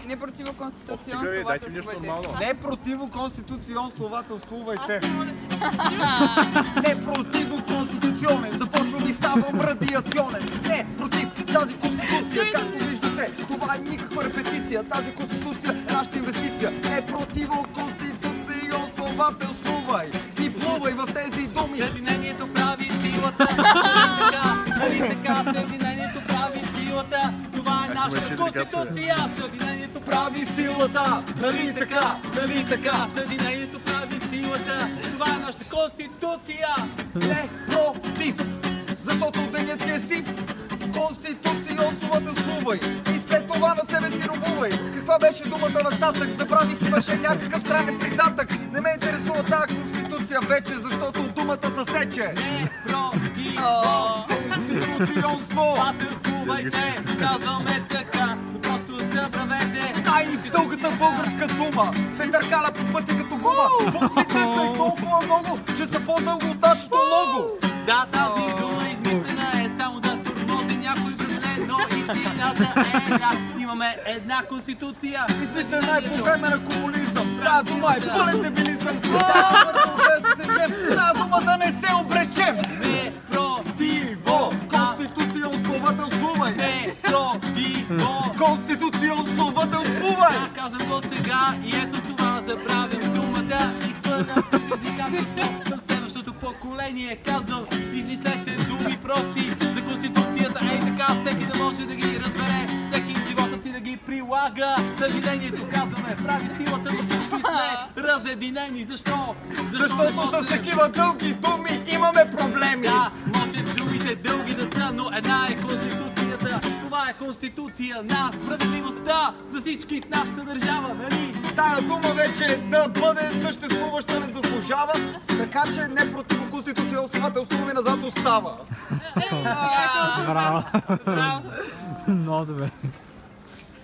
Не противоконституционствователствувайте. Не противоконституционствователствувайте. Не противоконституционен. Започвам и ставам радиационен. Не против тази конституция. Както виждате, това е никаква репетиция. Тази конституция е нашата инвестиция. Не противоконституционствователствувай. И плувай в тези думи. Съединението прави силата. Нали така, съединението прави силата. Това е нашата конституция. Съединението прави силата. Нали така, съединението прави силата. Това е нашата конституция. Не против, защото денят ти е сив. Конституционствователствувай и след това на себе си робувай. Каква беше думата нататък? Забравих, имаше някакъв странен придатък. Не ме интересува тази конституция вече, защото думата се сече. Не против конституционствователствувайте. Казваме така, просто забравете. В дългата българска дума се търкаля по пътя като гума. Буквите са толкова много, че са по-дълго от нашето лого. Да, тази дума измислена е само да тормози някой братле, но истината е да имаме една конституция. Измислена е по време на комунизъм. Тази дума е пълен дебилизъм. Тази дума да се сечем, тази дума да не се обречем. Не противо конституционствователствувай. Не противо конституционствователствувай. Казвам го сега и ето с това забравям думата и хвърлям предизвикателство към следващото поколение. Казвам, измислете думи прости за конституцията, ей така всеки да може да ги разбере, всеки в живота си да ги прилага. Съединението, казваме, прави силата, но всички сме разединени. Защо? Защото с такива дълги думи имаме проблеми. Да, може думите дълги да са, но една е конституцията. Това е конституция на справедливостта за всички в нашата държава, нали? Тая дума вече да бъде съществуваща не заслужава, така че не противоконституционствователствуваме назад остава. Браво! Много добре.